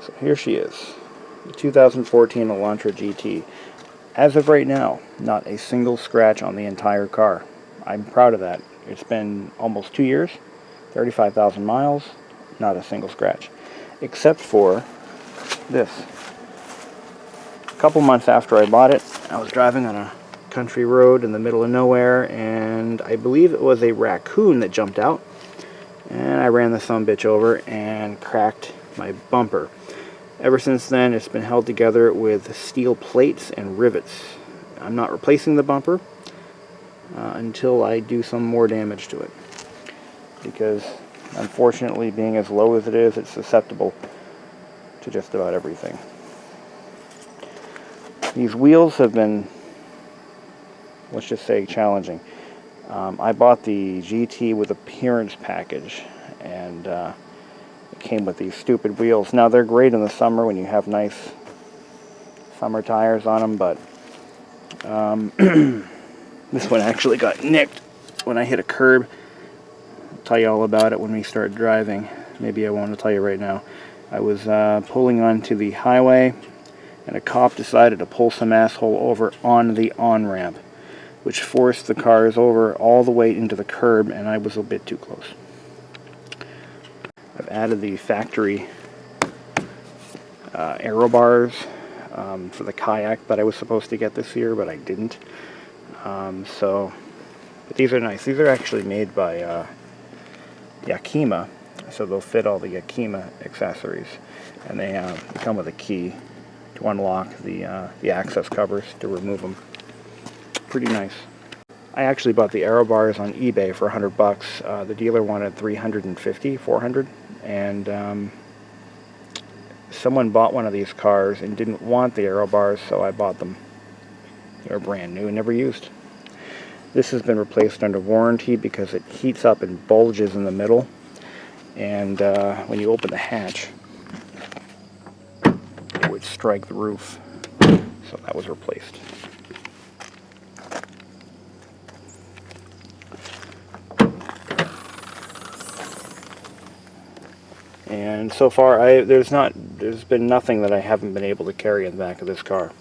So here she is, the 2014 Elantra GT. As of right now, not a single scratch on the entire car. I'm proud of that. It's been almost 2 years, 35,000 miles, not a single scratch. Except for this. A couple months after I bought it, I was driving on a country road in the middle of nowhere, and I believe it was a raccoon that jumped out, and I ran the sumbitch over and cracked my bumper. Ever since then, it's been held together with steel plates and rivets. I'm not replacing the bumper until I do some more damage to it, because unfortunately, being as low as it is, it's susceptible to just about everything. These wheels have been, let's just say, challenging. I bought the GT with appearance package, and it came with these stupid wheels. Now, they're great in the summer when you have nice summer tires on them, but this one actually got nicked when I hit a curb. I'll tell you all about it when we start driving. Maybe I won't tell you right now. I was pulling onto the highway, and a cop decided to pull some asshole over on the on-ramp, which forced the cars over all the way into the curb, and I was a bit too close. I've added the factory aero bars for the kayak that I was supposed to get this year, but I didn't. But these are nice. These are actually made by Yakima, so they'll fit all the Yakima accessories, and they come with a key to unlock the access covers to remove them. Pretty nice. I actually bought the aero bars on eBay for $100. The dealer wanted $350, and someone bought one of these cars and didn't want the aero bars, so I bought them. They were brand new and never used. This has been replaced under warranty because it heats up and bulges in the middle, and when you open the hatch, it would strike the roof, so that was replaced. And so far, there's been nothing that I haven't been able to carry in the back of this car.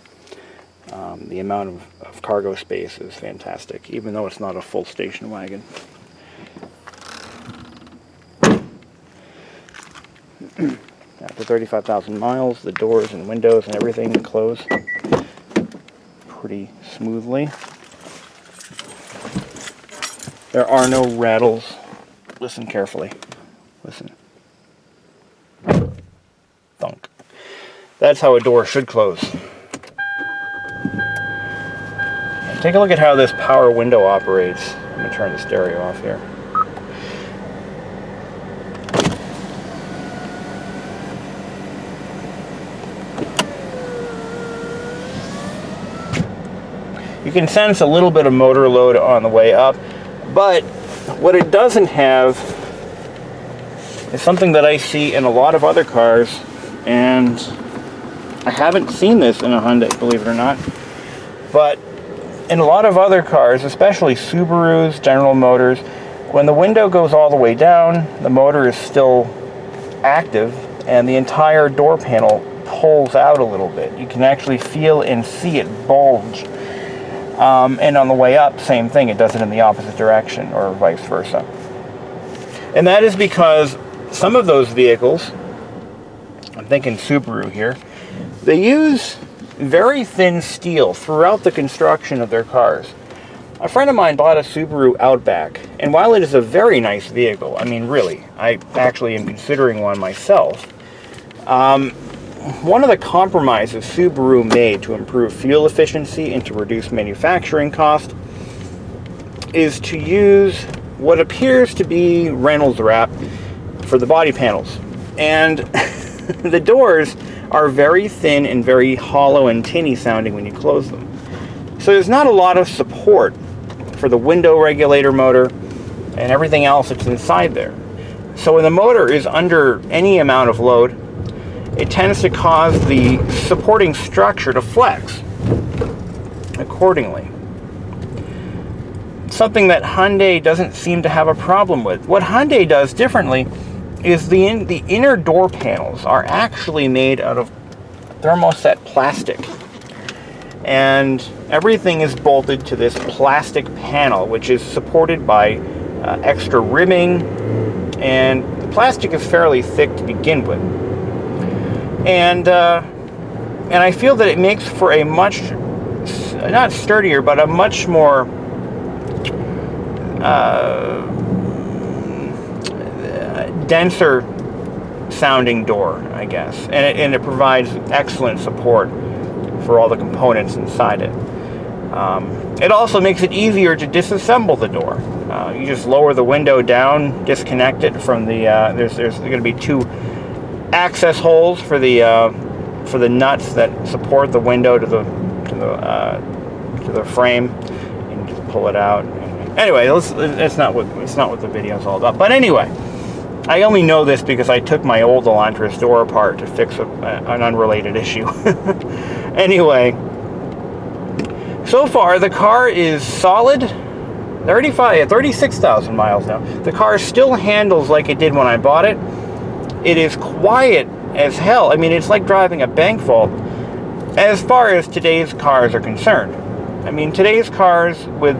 The amount of cargo space is fantastic, even though it's not a full station wagon. After 35,000 miles, the doors and windows and everything close pretty smoothly. There are no rattles. Listen carefully. Listen. Thunk. That's how a door should close. And take a look at how this power window operates. I'm going to turn the stereo off here. You can sense a little bit of motor load on the way up, but what it doesn't have is something that I see in a lot of other cars, and I haven't seen this in a Hyundai, believe it or not, but in a lot of other cars, especially Subarus, General Motors, when the window goes all the way down, the motor is still active, and the entire door panel pulls out a little bit. You can actually feel and see it bulge. And on the way up, same thing, it does it in the opposite direction, or vice versa. And that is because some of those vehicles, I'm thinking Subaru here, they use very thin steel throughout the construction of their cars. A friend of mine bought a Subaru Outback, and while it is a very nice vehicle, I mean really, I actually am considering one myself, one of the compromises Subaru made to improve fuel efficiency and to reduce manufacturing cost is to use what appears to be Reynolds wrap for the body panels. And the doors are very thin and very hollow and tinny sounding when you close them. So there's not a lot of support for the window regulator motor and everything else that's inside there. So when the motor is under any amount of load, it tends to cause the supporting structure to flex accordingly. Something that Hyundai doesn't seem to have a problem with. What Hyundai does differently is the inner door panels are actually made out of thermoset plastic. And everything is bolted to this plastic panel, which is supported by extra ribbing, and the plastic is fairly thick to begin with. And I feel that it makes for a much, not sturdier, but a much more denser sounding door, I guess. And it provides excellent support for all the components inside it. It also makes it easier to disassemble the door. You just lower the window down, disconnect it from the, there's going to be 2 access holes for the nuts that support the window to the frame, and just pull it out. Anyway, it's not what the video is all about. But anyway, I only know this because I took my old Elantra's door apart to fix an unrelated issue. Anyway, so far the car is solid. 36,000 miles now. The car still handles like it did when I bought it. It is quiet as hell. I mean, it's like driving a bank vault as far as today's cars are concerned. I mean, today's cars with,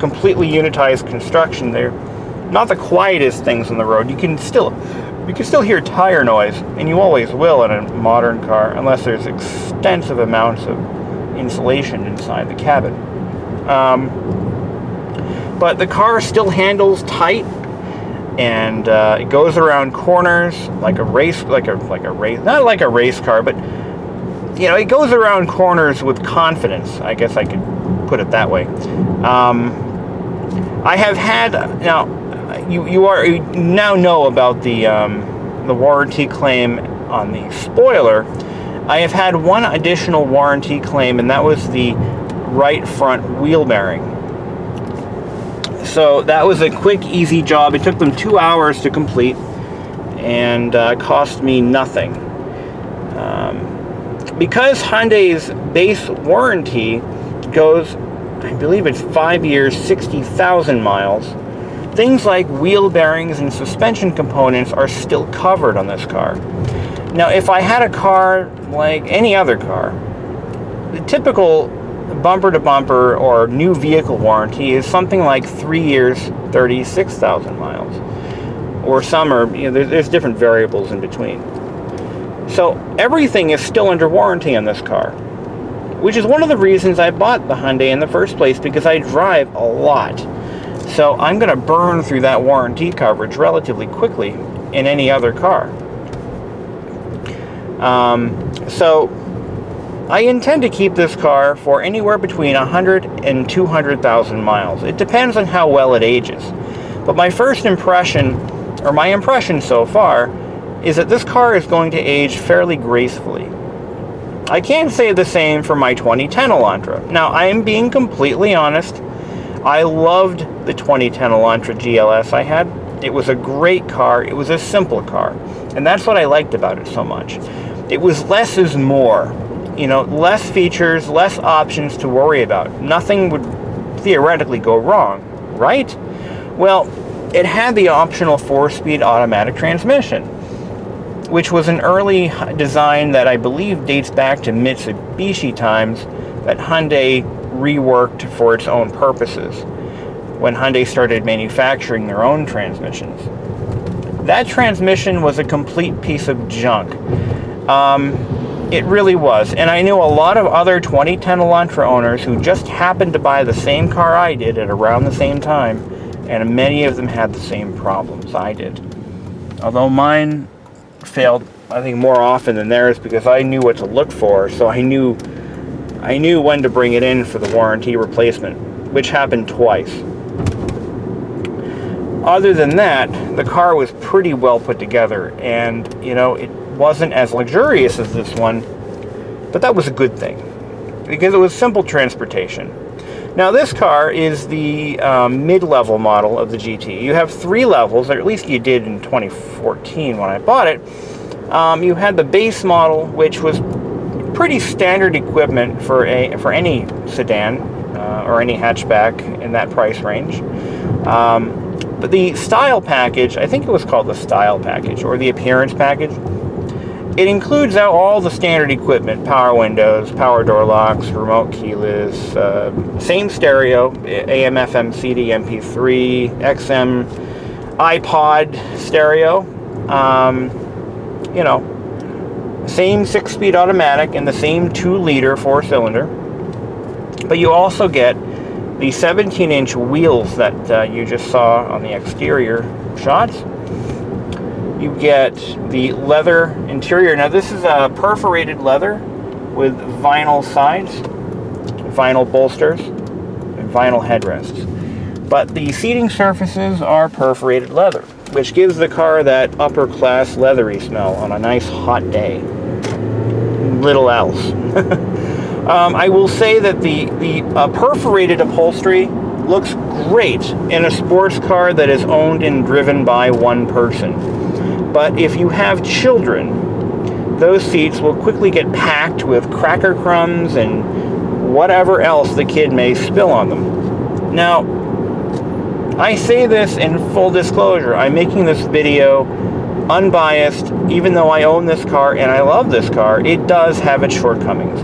completely unitized construction, they're not the quietest things on the road. You can still hear tire noise, and you always will in a modern car, unless there's extensive amounts of insulation inside the cabin. But the car still handles tight, and it goes around corners like a race, not like a race car, but it goes around corners with confidence. I guess I could put it that way. I have had now. You now know about the warranty claim on the spoiler. I have had one additional warranty claim, and that was the right front wheel bearing. So that was a quick, easy job. It took them 2 hours to complete, and cost me nothing. Because Hyundai's base warranty goes, I believe it's 5 years, 60,000 miles, things like wheel bearings and suspension components are still covered on this car. Now, if I had a car like any other car, the typical bumper-to-bumper or new vehicle warranty is something like 3 years, 36,000 miles. Or some are, there's different variables in between. So everything is still under warranty on this car, which is one of the reasons I bought the Hyundai in the first place, because I drive a lot. So I'm going to burn through that warranty coverage relatively quickly in any other car. So I intend to keep this car for anywhere between 100 and 200,000 miles. It depends on how well it ages. But my first impression, or my impression so far, is that this car is going to age fairly gracefully. I can't say the same for my 2010 Elantra. Now, I am being completely honest. I loved the 2010 Elantra GLS I had. It was a great car. It was a simple car. And that's what I liked about it so much. It was less is more. Less features, less options to worry about. Nothing would theoretically go wrong, right? Well, it had the optional 4-speed automatic transmission, which was an early design that I believe dates back to Mitsubishi times, that Hyundai reworked for its own purposes when Hyundai started manufacturing their own transmissions. That transmission was a complete piece of junk. It really was. And I knew a lot of other 2010 Elantra owners who just happened to buy the same car I did at around the same time, and many of them had the same problems I did. Although mine failed, I think, more often than theirs, because I knew what to look for, so I knew when to bring it in for the warranty replacement, which happened twice. Other than that, the car was pretty well put together, and it wasn't as luxurious as this one, but that was a good thing, because it was simple transportation. Now, this car is the mid-level model of the GT. You have 3 levels, or at least you did in 2014 when I bought it. You had the base model, which was pretty standard equipment for any sedan, or any hatchback in that price range. But the style package, I think it was called the style package or the appearance package, it includes all the standard equipment: power windows, power door locks, remote keyless, same stereo, AM, FM, CD, MP3, XM, iPod stereo, same 6-speed automatic and the same 2-liter 4-cylinder. But you also get the 17-inch wheels that you just saw on the exterior shots. You get the leather interior. Now this is a perforated leather with vinyl sides, vinyl bolsters, and vinyl headrests. But the seating surfaces are perforated leather, which gives the car that upper class leathery smell on a nice hot day. Little else. I will say that the perforated upholstery looks great in a sports car that is owned and driven by one person. But if you have children, those seats will quickly get packed with cracker crumbs and whatever else the kid may spill on them. Now, I say this in full disclosure. I'm making this video unbiased. Even though I own this car and I love this car, it does have its shortcomings.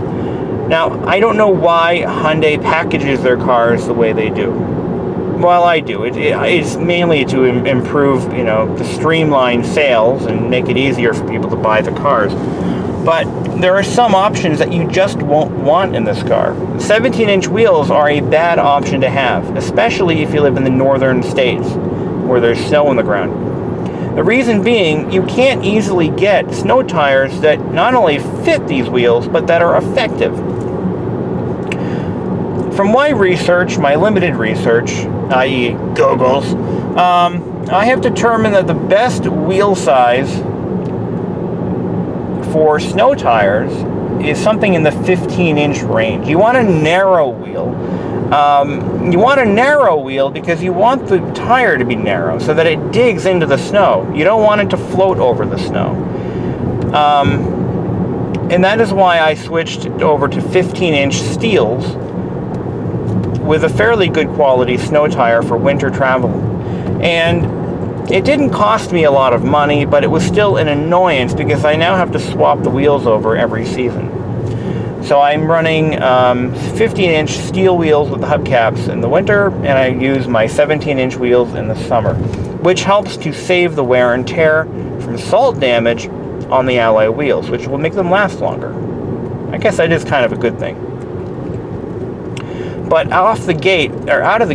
Now, I don't know why Hyundai packages their cars the way they do. Well, I do. It's mainly to improve, to streamline sales and make it easier for people to buy the cars. But there are some options that you just won't want in this car. 17-inch wheels are a bad option to have, especially if you live in the northern states where there's snow on the ground. The reason being, you can't easily get snow tires that not only fit these wheels, but that are effective. From my research, my limited research, i.e. Google's, I have determined that the best wheel size for snow tires is something in the 15-inch range. You want a narrow wheel. You want a narrow wheel because you want the tire to be narrow so that it digs into the snow. You don't want it to float over the snow. And that is why I switched over to 15-inch steels with a fairly good quality snow tire for winter travel. And it didn't cost me a lot of money, but it was still an annoyance because I now have to swap the wheels over every season. So I'm running 15-inch steel wheels with the hubcaps in the winter, and I use my 17-inch wheels in the summer, which helps to save the wear and tear from salt damage on the alloy wheels, which will make them last longer. I guess that is kind of a good thing. But out of the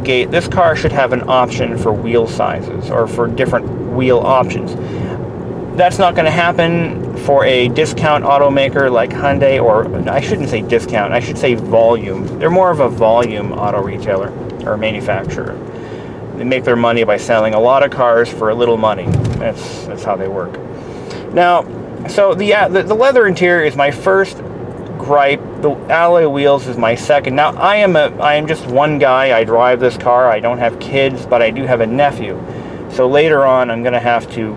gate, this car should have an option for wheel sizes or for different wheel options. That's not going to happen for a discount automaker like Hyundai, or I shouldn't say discount, I should say volume. They're more of a volume auto retailer or manufacturer. They make their money by selling a lot of cars for a little money. That's how they work. Now, so the leather interior is my first gripe. The alloy wheels is my second. Now, I am just one guy. I drive this car. I don't have kids, but I do have a nephew. So later on, I'm going to have to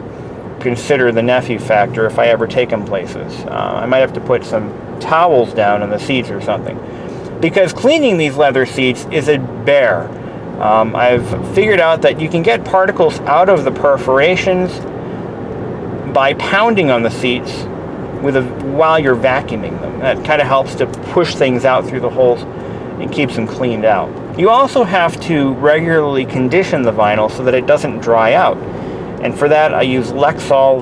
consider the nephew factor if I ever take him places. I might have to put some towels down in the seats or something, because cleaning these leather seats is a bear. I've figured out that you can get particles out of the perforations by pounding on the seats while you're vacuuming them. That kind of helps to push things out through the holes and keeps them cleaned out. You also have to regularly condition the vinyl so that it doesn't dry out. And for that, I use Lexol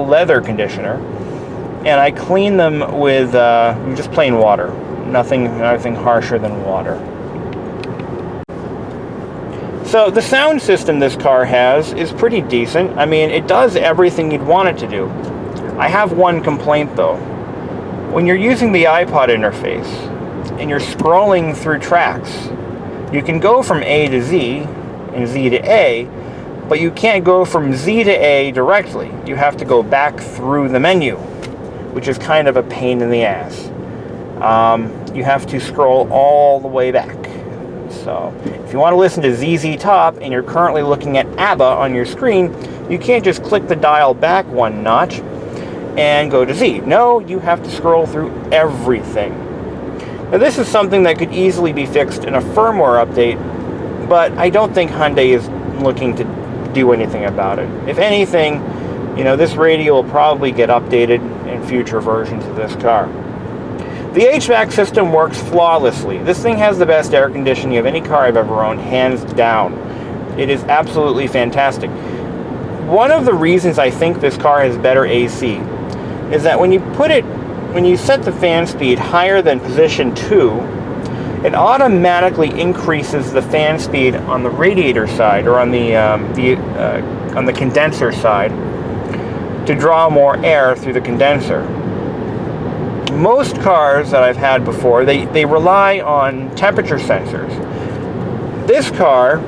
leather conditioner, and I clean them with just plain water. Nothing harsher than water. So the sound system this car has is pretty decent. I mean, it does everything you'd want it to do. I have one complaint though. When you're using the iPod interface and you're scrolling through tracks, you can go from A to Z and Z to A, but you can't go from Z to A directly. You have to go back through the menu, which is kind of a pain in the ass. You have to scroll all the way back. So if you want to listen to ZZ Top and you're currently looking at ABBA on your screen, you can't just click the dial back one notch and go to Z. No, you have to scroll through everything. Now, this is something that could easily be fixed in a firmware update, but I don't think Hyundai is looking to do anything about it. If anything, you know, this radio will probably get updated in future versions of this car. The HVAC system works flawlessly. This thing has the best air conditioning of any car I've ever owned, hands down. It is absolutely fantastic. One of the reasons I think this car has better AC is that when you set the fan speed higher than position 2, it automatically increases the fan speed on the radiator side, or on the condenser side, to draw more air through the condenser. Most cars that I've had before, they rely on temperature sensors. This car,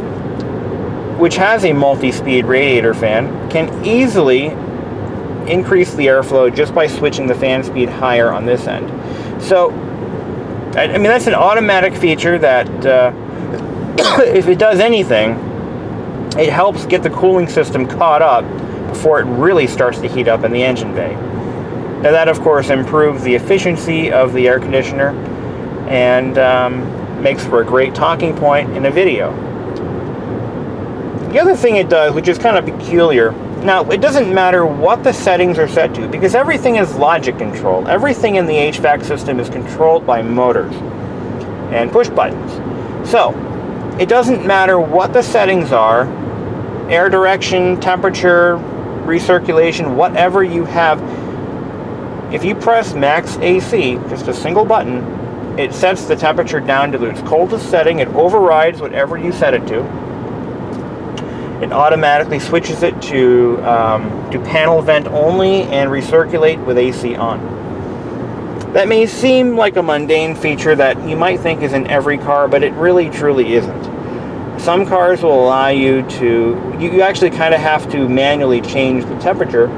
which has a multi-speed radiator fan, can easily increase the airflow just by switching the fan speed higher on this end. So, I mean, that's an automatic feature that, if it does anything, it helps get the cooling system caught up before it really starts to heat up in the engine bay. Now that, of course, improves the efficiency of the air conditioner and makes for a great talking point in a video. The other thing it does, which is kind of peculiar, now it doesn't matter what the settings are set to, because everything is logic control. Everything in the HVAC system is controlled by motors and push buttons. So, it doesn't matter what the settings are, air direction, temperature, recirculation, whatever you have. If you press max AC, just a single button, it sets the temperature down to its coldest setting. It overrides whatever you set it to. It automatically switches it to panel vent only and recirculate with AC on. That may seem like a mundane feature that you might think is in every car, but it really truly isn't. Some cars will allow you to, you actually kind of have to manually change the temperature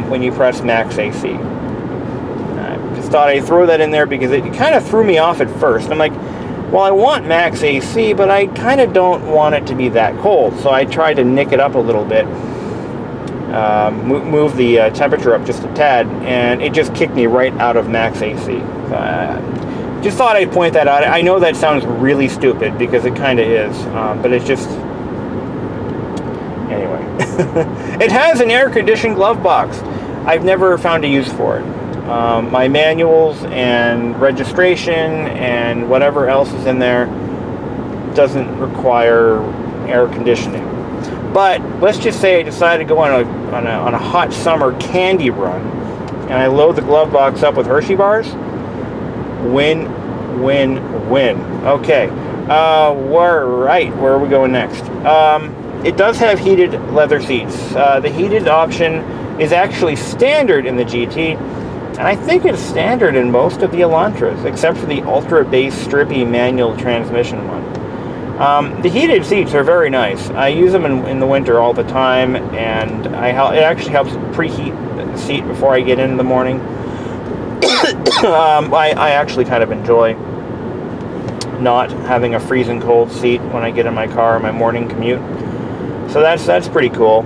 when you press max AC. I just thought I'd throw that in there because it kind of threw me off at first. I'm like, well, I want max AC, but I kind of don't want it to be that cold. So I tried to nick it up a little bit, move the temperature up just a tad, and it just kicked me right out of max AC. Just thought I'd point that out. I know that sounds really stupid because it kind of is, but it's just... Anyway. It has an air-conditioned glove box. I've never found a use for it. My manuals and registration and whatever else is in there doesn't require air conditioning. But let's just say I decided to go on a hot summer candy run, and I load the glove box up with Hershey bars. Win, win, win. Okay. Right. Where are we going next? It does have heated leather seats. The heated option is actually standard in the GT, and I think it's standard in most of the Elantras, except for the Ultra Bass Strippy manual transmission one. The heated seats are very nice. I use them in the winter all the time, and it actually helps preheat the seat before I get in the morning. I actually kind of enjoy not having a freezing cold seat when I get in my car on my morning commute. So that's pretty cool.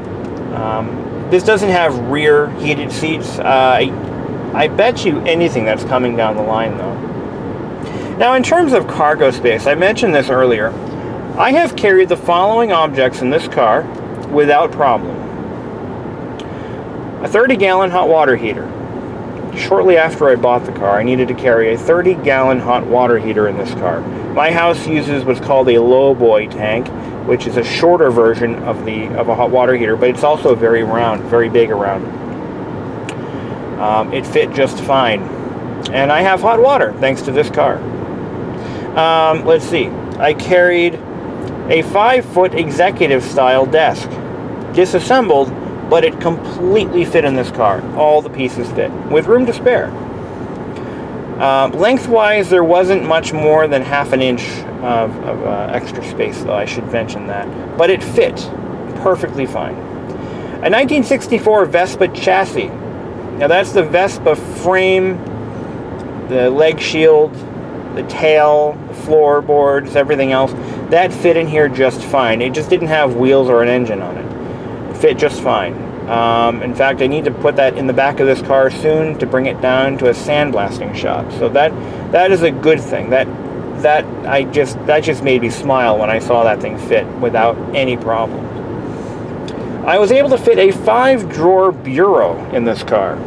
This doesn't have rear heated seats. I bet you anything that's coming down the line, though. Now, in terms of cargo space, I mentioned this earlier. I have carried the following objects in this car without problem. A 30-gallon hot water heater. Shortly after I bought the car, I needed to carry a 30-gallon hot water heater in this car. My house uses what's called a lowboy tank, which is a shorter version of a hot water heater, but it's also very round, very big around. It fit just fine. And I have hot water, thanks to this car. Let's see. I carried a 5-foot executive-style desk. Disassembled, but it completely fit in this car. All the pieces fit, with room to spare. Lengthwise, there wasn't much more than half an inch of extra space, though, I should mention that. But it fit perfectly fine. A 1964 Vespa chassis. Now, that's the Vespa frame, the leg shield, the tail, the floorboards, everything else. That fit in here just fine. It just didn't have wheels or an engine on it. It fit just fine. In fact, I need to put that in the back of this car soon to bring it down to a sandblasting shop. So that is a good thing. That just made me smile when I saw that thing fit without any problems. I was able to fit a 5-drawer bureau in this car.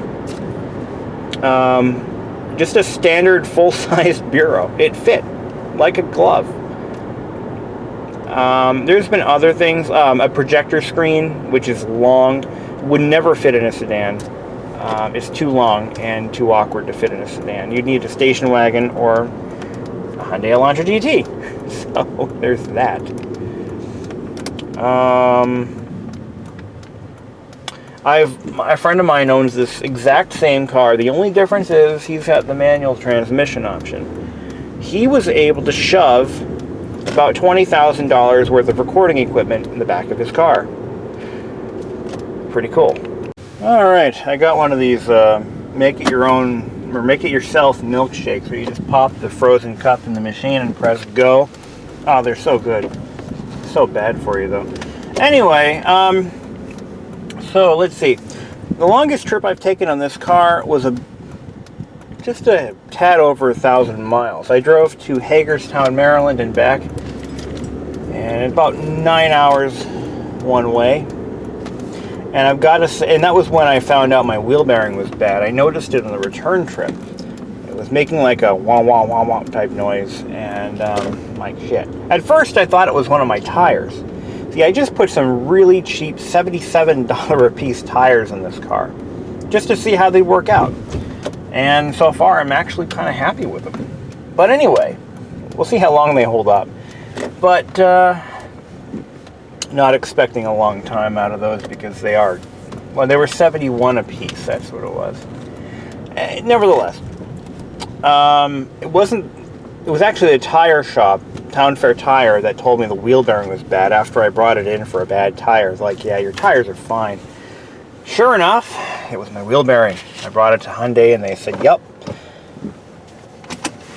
Just a standard full-size bureau. It fit like a glove. There's been other things. A projector screen, which is long, would never fit in a sedan. It's too long and too awkward to fit in a sedan. You'd need a station wagon or a Hyundai Elantra GT. So there's that. A friend of mine owns this exact same car. The only difference is he's got the manual transmission option. He was able to shove about $20,000 worth of recording equipment in the back of his car. Pretty cool. Alright, I got one of these make it your own or make it yourself milkshakes where you just pop the frozen cup in the machine and press go. Oh, they're so good. So bad for you though. Anyway, so let's see. The longest trip I've taken on this car was just a tad over 1,000 miles. I drove to Hagerstown, Maryland and back, and about 9 hours one way. And I've got to say, and that was when I found out my wheel bearing was bad. I noticed it on the return trip. It was making like a wah wah wah wah type noise, and like shit. At first I thought it was one of my tires. See, I just put some really cheap $77 a piece tires in this car just to see how they work out. And so far, I'm actually kind of happy with them. But anyway, we'll see how long they hold up. But not expecting a long time out of those because they are, well, they were 71 a piece. That's what it was. Nevertheless, it was actually a tire shop, Town Fair Tire, that told me the wheel bearing was bad after I brought it in for a bad tire. It's like, yeah, your tires are fine. Sure enough, it was my wheel bearing. I brought it to Hyundai and they said, yep.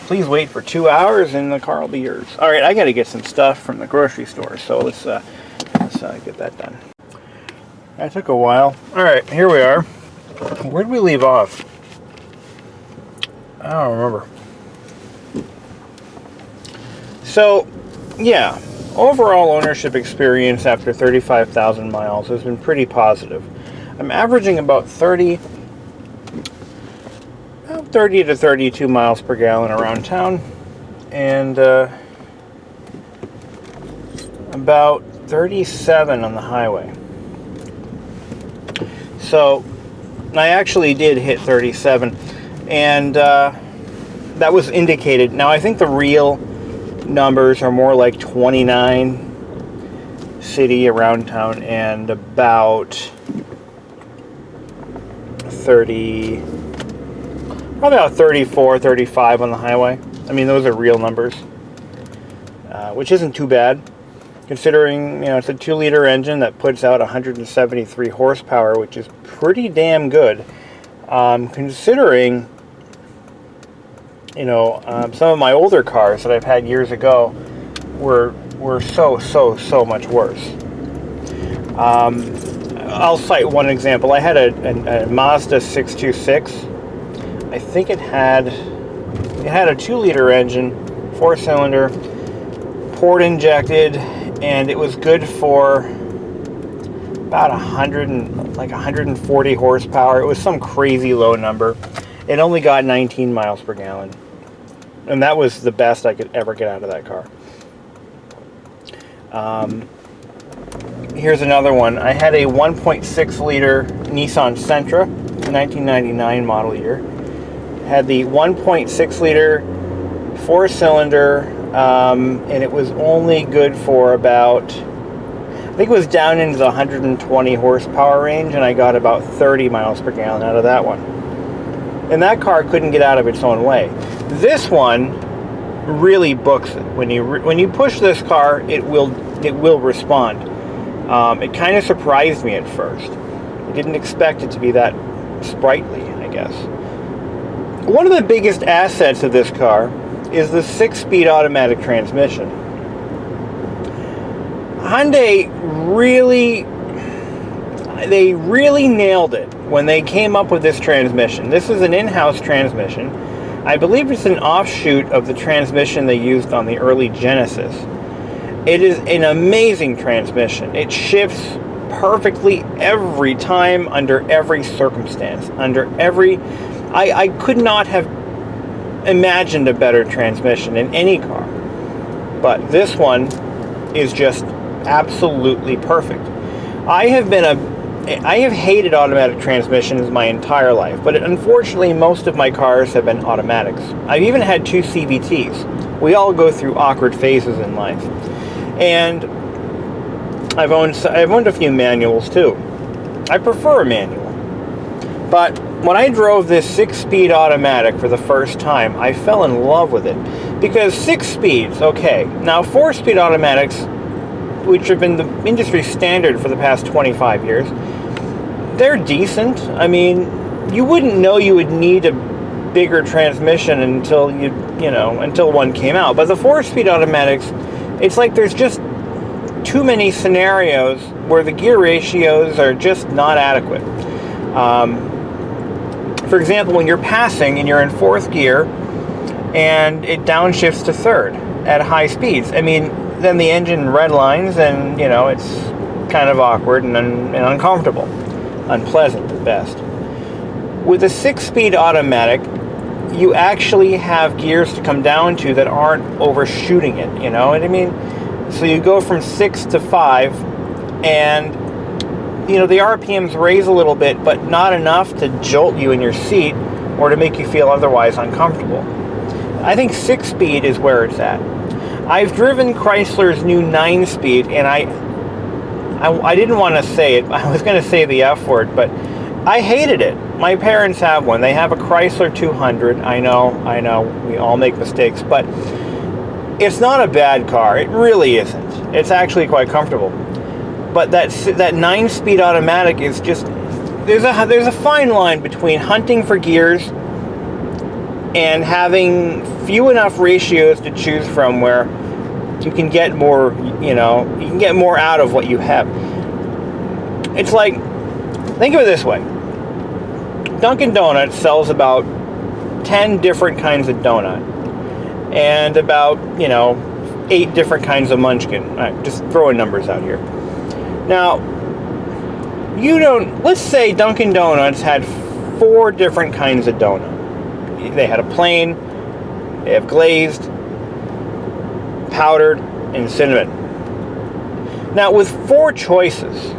Please wait for 2 hours and the car will be yours. All right, I got to get some stuff from the grocery store, so let's get that done. That took a while. All right, here we are. Where did we leave off? I don't remember. So, yeah, overall ownership experience after 35,000 miles has been pretty positive. I'm averaging about 30 to 32 miles per gallon around town, and about 37 on the highway. So, I actually did hit 37, and that was indicated. Now, I think the real numbers are more like 29 city around town and about 30, probably about 34, 35 on the highway. I mean, those are real numbers, which isn't too bad considering, you know, it's a 2-liter engine that puts out 173 horsepower, which is pretty damn good, considering, you know, some of my older cars that I've had years ago were so much worse. I'll cite one example. I had a Mazda 626. I think it had a 2-liter engine, 4-cylinder, port injected, and it was good for about 140 horsepower. It was some crazy low number. It only got 19 miles per gallon. And that was the best I could ever get out of that car. Here's another one. I had a 1.6 liter Nissan Sentra, 1999 model year. Had the 1.6 liter 4-cylinder, and it was only good for about, I think it was down into the 120 horsepower range, and I got about 30 miles per gallon out of that one. And that car couldn't get out of its own way. This one really books it. When you push this car, it will respond. It kind of surprised me at first. I didn't expect it to be that sprightly, I guess. One of the biggest assets of this car is the 6-speed automatic transmission. Hyundai really, they really nailed it when they came up with this transmission. This is an in-house transmission. I believe it's an offshoot of the transmission they used on the early Genesis. It is an amazing transmission. It shifts perfectly every time, under every circumstance, I could not have imagined a better transmission in any car. But this one is just absolutely perfect. I have hated automatic transmissions my entire life, but unfortunately most of my cars have been automatics. I've even had 2 CVTs. We all go through awkward phases in life. And I've owned a few manuals too. I prefer a manual. But when I drove this 6-speed automatic for the first time, I fell in love with it. Because 6 speeds, okay. Now 4-speed automatics, which have been the industry standard for the past 25 years, they're decent. I mean, you wouldn't know you would need a bigger transmission until until one came out. But the 4-speed automatics, it's like there's just too many scenarios where the gear ratios are just not adequate. For example, when you're passing and you're in 4th gear and it downshifts to 3rd at high speeds, I mean, then the engine redlines and, it's kind of awkward and uncomfortable. Unpleasant at best. With a 6-speed automatic, you actually have gears to come down to that aren't overshooting it, you know what I mean? So you go from 6 to 5, and the RPMs raise a little bit, but not enough to jolt you in your seat or to make you feel otherwise uncomfortable. I think 6-speed is where it's at. I've driven Chrysler's new 9-speed, and I didn't want to say it. I was going to say the F word, but I hated it. My parents have one. They have a Chrysler 200. I know, we all make mistakes, but it's not a bad car. It really isn't. It's actually quite comfortable. But that 9-speed automatic is just, there's a fine line between hunting for gears and having few enough ratios to choose from where you can get more, you can get more out of what you have. It's like, think of it this way. Dunkin' Donuts sells about 10 different kinds of donut and about, 8 different kinds of munchkin. All right, just throwing numbers out here. Now, let's say Dunkin' Donuts had 4 different kinds of donut. They had a plain, they have glazed, powdered, and cinnamon. Now, with 4 choices,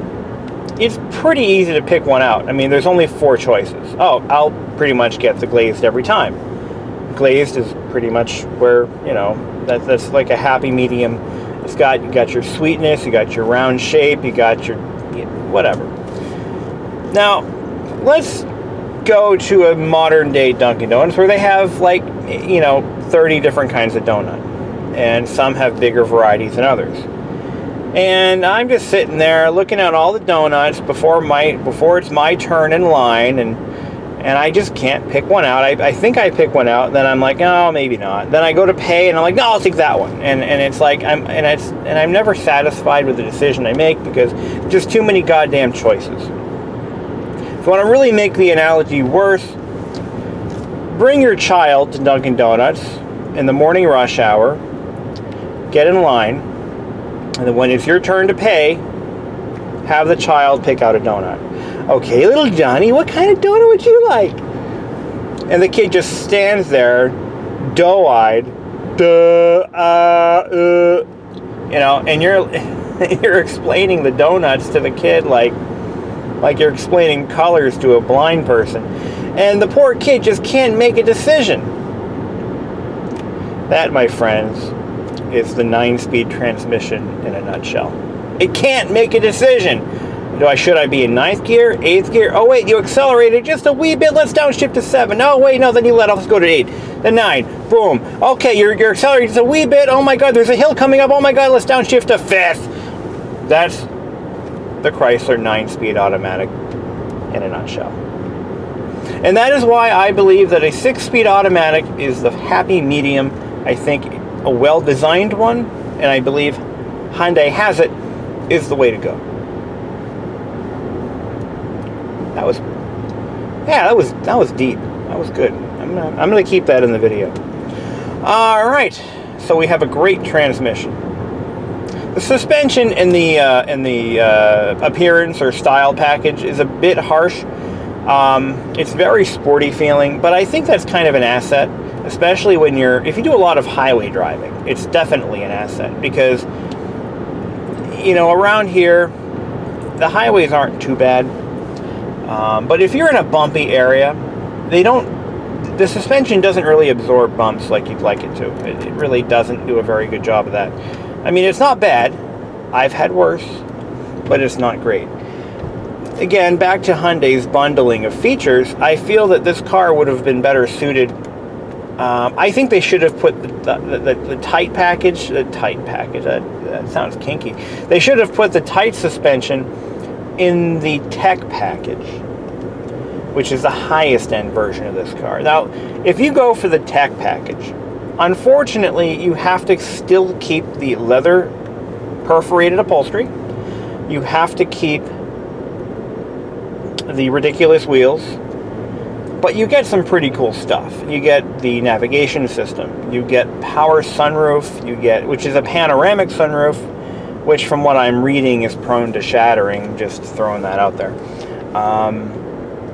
it's pretty easy to pick one out. I mean, there's only 4 choices. Oh, I'll pretty much get the glazed every time. Glazed is pretty much where, that's like a happy medium. You got your sweetness, you got your round shape, you got your whatever. Now, let's go to a modern day Dunkin' Donuts where they have 30 different kinds of donut, and some have bigger varieties than others. And I'm just sitting there looking at all the donuts before it's my turn in line, and I just can't pick one out. I think I pick one out, and then I'm like, oh, maybe not. Then I go to pay, and I'm like, no, I'll take that one. And it's like I'm never satisfied with the decision I make because just too many goddamn choices. If you want to really make the analogy worse, bring your child to Dunkin' Donuts in the morning rush hour, get in line, and then when it's your turn to pay, have the child pick out a donut. Okay, little Johnny, what kind of donut would you like? And the kid just stands there, doe-eyed, and you're explaining the donuts to the kid like you're explaining colors to a blind person. And the poor kid just can't make a decision. That, my friends, is the 9-speed transmission in a nutshell. It can't make a decision. Should I be in 9th gear, 8th gear? Oh wait, you accelerated just a wee bit. Let's downshift to 7. No, wait, no, then you let off. Let's go to 8. Then 9. Boom. Okay, you're accelerating just a wee bit. Oh my God, there's a hill coming up. Oh my God, let's downshift to 5th. That's the Chrysler 9-speed automatic in a nutshell. And that is why I believe that a 6-speed automatic is the happy medium. I think a well-designed one, and I believe Hyundai has it, is the way to go. That was, yeah, that was deep. That was good. I'm gonna keep that in the video. All right, so we have a great transmission. The suspension in the appearance or style package is a bit harsh. It's very sporty feeling, but I think that's kind of an asset, especially when if you do a lot of highway driving. It's definitely an asset because, you know, around here, the highways aren't too bad. But if you're in a bumpy area, the suspension doesn't really absorb bumps like you'd like it to. It really doesn't do a very good job of that. I mean, it's not bad. I've had worse, but it's not great. Again, back to Hyundai's bundling of features, I feel that this car would have been better suited. I think they should have put the tight package, that sounds kinky. They should have put the tight suspension in the tech package, which is the highest end version of this car. Now, if you go for the tech package, unfortunately, you have to still keep the leather perforated upholstery. You have to keep the ridiculous wheels, but you get some pretty cool stuff. You get the navigation system. You get power sunroof. Which is a panoramic sunroof, which from what I'm reading is prone to shattering, just throwing that out there.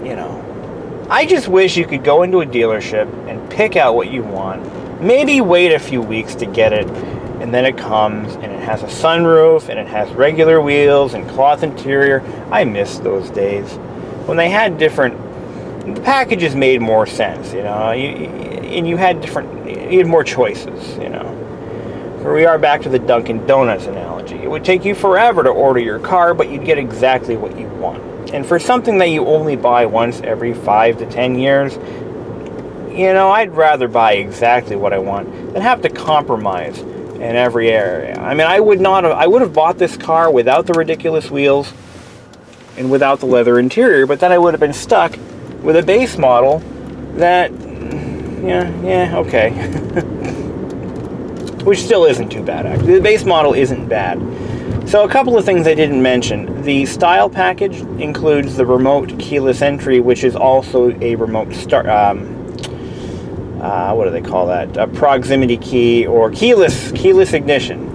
You know, I just wish you could go into a dealership and pick out what you want. Maybe wait a few weeks to get it, and then it comes, and it has a sunroof, and it has regular wheels and cloth interior. I miss those days when they had the packages made more sense, you know, you had more choices, you know. Here we are back to the Dunkin' Donuts analogy. It would take you forever to order your car, but you'd get exactly what you want. And for something that you only buy once every 5 to 10 years, you know, I'd rather buy exactly what I want than have to compromise in every area. I mean, I would have bought this car without the ridiculous wheels and without the leather interior, but then I would have been stuck with a base model that, yeah, okay. Which still isn't too bad, actually. The base model isn't bad. So a couple of things I didn't mention. The style package includes the remote keyless entry, which is also a remote start, what do they call that? A proximity key or keyless ignition.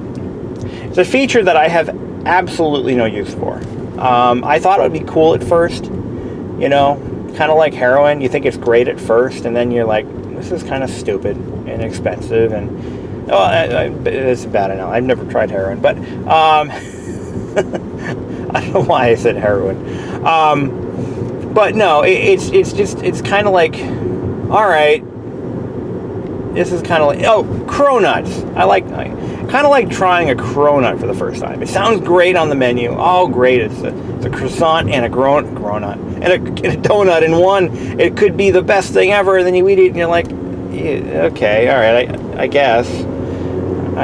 It's a feature that I have absolutely no use for. I thought it would be cool at first, you know, kind of like heroin. You think it's great at first, and then you're like, this is kind of stupid and expensive, and it's bad enough. I've never tried heroin, but I don't know why I said heroin. But no, it's kind of like, all right, this is kind of like, cronuts. Kind of like trying a cronut for the first time. It sounds great on the menu. Oh, great! It's a croissant and a cronut and a donut in one. It could be the best thing ever. And then you eat it and you're like, yeah, okay, all right. I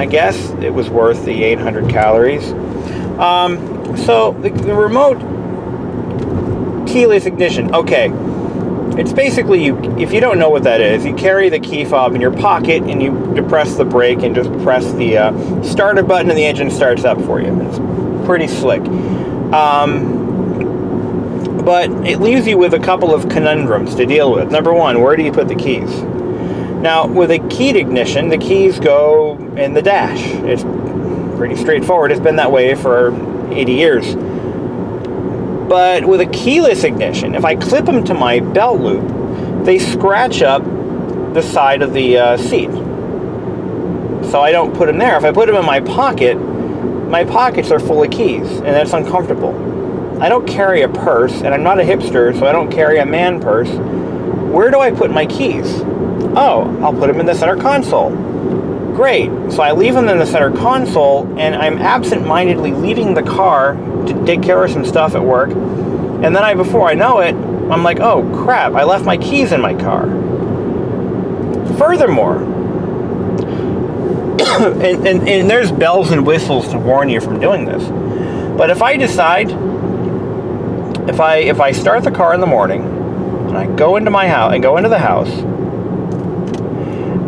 guess it was worth the 800 calories. So the remote keyless ignition. Okay. It's basically, if you don't know what that is, you carry the key fob in your pocket and you depress the brake and just press the starter button and the engine starts up for you. It's pretty slick. But it leaves you with a couple of conundrums to deal with. Number one, where do you put the keys? Now, with a keyed ignition, the keys go in the dash. It's pretty straightforward. It's been that way for 80 years. But with a keyless ignition, if I clip them to my belt loop, they scratch up the side of the seat. So I don't put them there. If I put them in my pockets are full of keys, and that's uncomfortable. I don't carry a purse, and I'm not a hipster, so I don't carry a man purse. Where do I put my keys? Oh, I'll put them in the center console. Great. So I leave them in the center console, and I'm absent-mindedly leaving the car to take care of some stuff at work. And then before I know it, I'm like, oh crap, I left my keys in my car. Furthermore, and there's bells and whistles to warn you from doing this. But if I decide, if I start the car in the morning, and I go into my house, and go into the house,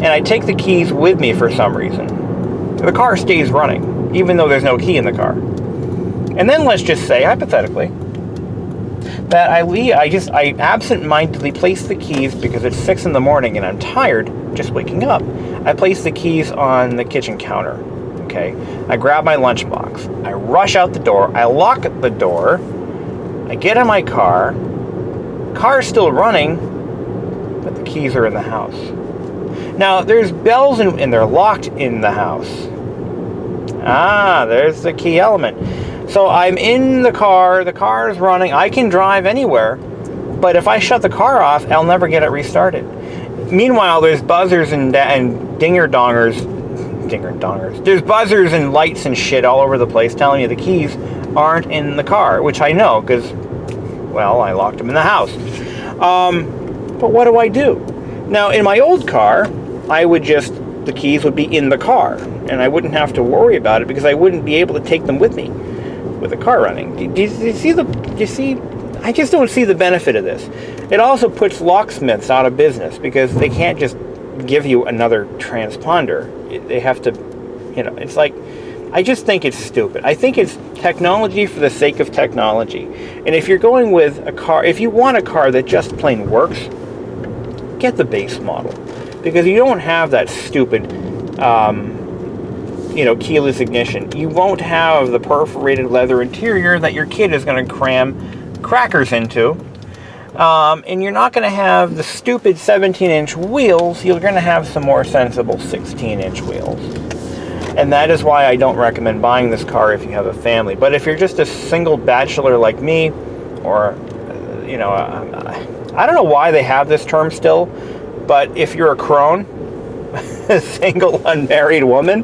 and I take the keys with me for some reason, the car stays running, even though there's no key in the car. And then let's just say, hypothetically, that I absent-mindedly place the keys because it's 6 in the morning and I'm tired just waking up. I place the keys on the kitchen counter. Okay, I grab my lunchbox. I rush out the door. I lock the door. I get in my car. Car's still running, but the keys are in the house. Now, there's bells and they're locked in the house. Ah, there's the key element. So I'm in the car is running, I can drive anywhere, but if I shut the car off, I'll never get it restarted. Meanwhile, there's buzzers and dinger-dongers. There's buzzers and lights and shit all over the place telling you the keys aren't in the car, which I know because, well, I locked them in the house. But what do I do? Now, in my old car, the keys would be in the car, and I wouldn't have to worry about it because I wouldn't be able to take them with me with the car running. Do you see? I just don't see the benefit of this. It also puts locksmiths out of business because they can't just give you another transponder. They have to, it's like, I just think it's stupid. I think it's technology for the sake of technology. And if you're going with a car, if you want a car that just plain works, get the base model. Because you don't have that stupid, keyless ignition. You won't have the perforated leather interior that your kid is going to cram crackers into. And you're not going to have the stupid 17-inch wheels. You're going to have some more sensible 16-inch wheels. And that is why I don't recommend buying this car if you have a family. But if you're just a single bachelor like me, or, I don't know why they have this term still, but if you're a crone, a single unmarried woman,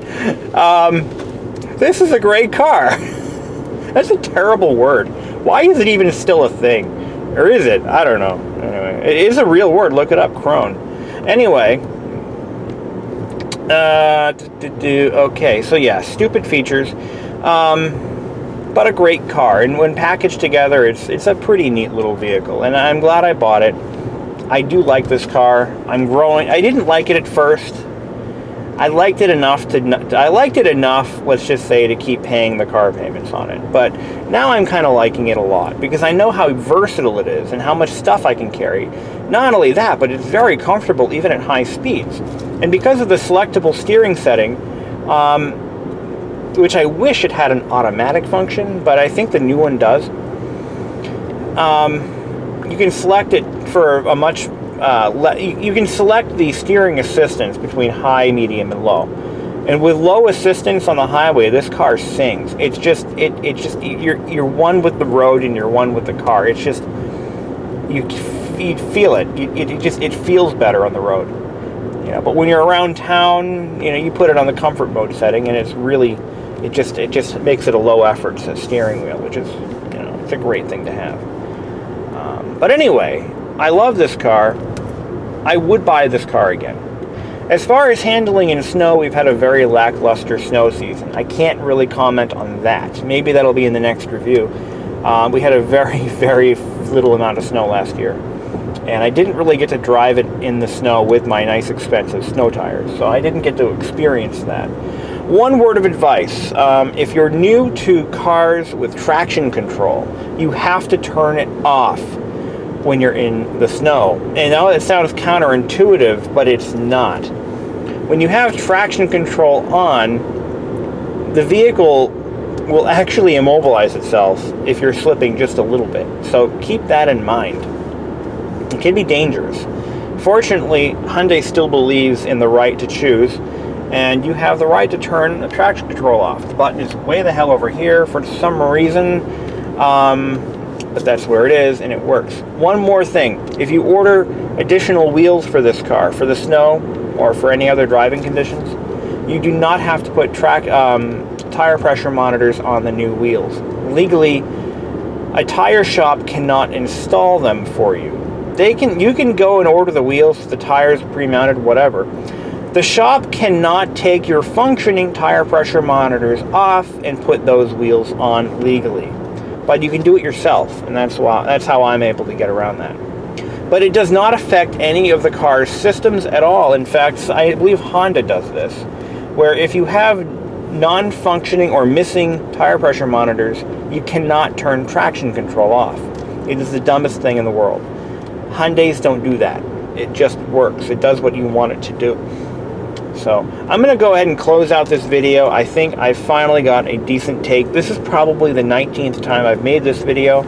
this is a great car. That's a terrible word. Why is it even still a thing? Or is it? I don't know. Anyway, it is a real word. Look it up, crone. Anyway, okay, so yeah, stupid features, but a great car. And when packaged together, it's a pretty neat little vehicle. And I'm glad I bought it. I do like this car. I'm growing. I didn't like it at first. I liked it enough, let's just say, to keep paying the car payments on it. But now I'm kind of liking it a lot because I know how versatile it is and how much stuff I can carry. Not only that, but it's very comfortable even at high speeds. And because of the selectable steering setting, which I wish it had an automatic function, but I think the new one does, you can select it for a much you can select the steering assistance between high, medium, and low. And with low assistance on the highway, this car sings. It's just you're one with the road and you're one with the car. It's just you feel it. It feels better on the road. But when you're around town, you put it on the comfort mode setting, and it's really it just makes it a low effort steering wheel, which is it's a great thing to have. But anyway, I love this car. I would buy this car again. As far as handling in snow, we've had a very lackluster snow season. I can't really comment on that. Maybe that'll be in the next review. We had a very, very little amount of snow last year. And I didn't really get to drive it in the snow with my nice, expensive snow tires. So I didn't get to experience that. One word of advice. If you're new to cars with traction control, you have to turn it off when you're in the snow. And I know it sounds counterintuitive, but it's not. When you have traction control on, the vehicle will actually immobilize itself if you're slipping just a little bit. So keep that in mind. It can be dangerous. Fortunately, Hyundai still believes in the right to choose, and you have the right to turn the traction control off. The button is way the hell over here for some reason. But that's where it is, and it works. One more thing. If you order additional wheels for this car, for the snow, or for any other driving conditions, you do not have to put tire pressure monitors on the new wheels. Legally, a tire shop cannot install them for you. You can go and order the wheels, the tires pre-mounted, whatever. The shop cannot take your functioning tire pressure monitors off and put those wheels on legally. But you can do it yourself, and that's how I'm able to get around that. But it does not affect any of the car's systems at all. In fact, I believe Honda does this, where if you have non-functioning or missing tire pressure monitors, you cannot turn traction control off. It is the dumbest thing in the world. Hyundais don't do that. It just works. It does what you want it to do. So I'm going to go ahead and close out this video. I think I finally got a decent take. This is probably the 19th time I've made this video,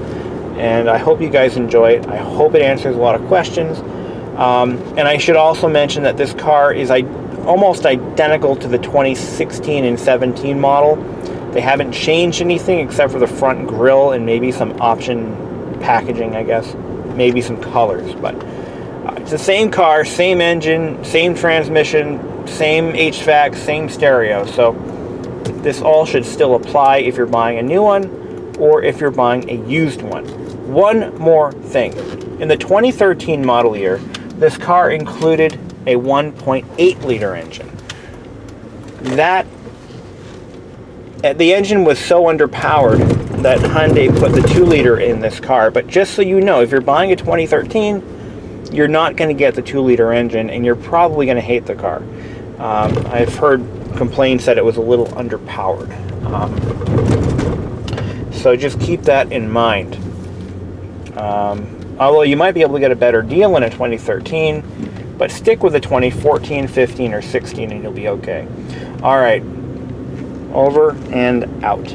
and I hope you guys enjoy it. I hope it answers a lot of questions. And I should also mention that this car is almost identical to the 2016 and 17 model. They haven't changed anything except for the front grille and maybe some option packaging, I guess. Maybe some colors, but it's the same car, same engine, same transmission, same HVAC, same stereo. So this all should still apply if you're buying a new one or if you're buying a used one. One more thing. In the 2013 model year, this car included a 1.8 liter engine. The engine was so underpowered that Hyundai put the 2 liter in this car. But just so you know, if you're buying a 2013, you're not going to get the 2 liter engine, and you're probably going to hate the car. I've heard complaints that it was a little underpowered. So just keep that in mind. Although you might be able to get a better deal in a 2013, but stick with a 2014, 15, or 16 and you'll be okay. All right, over and out.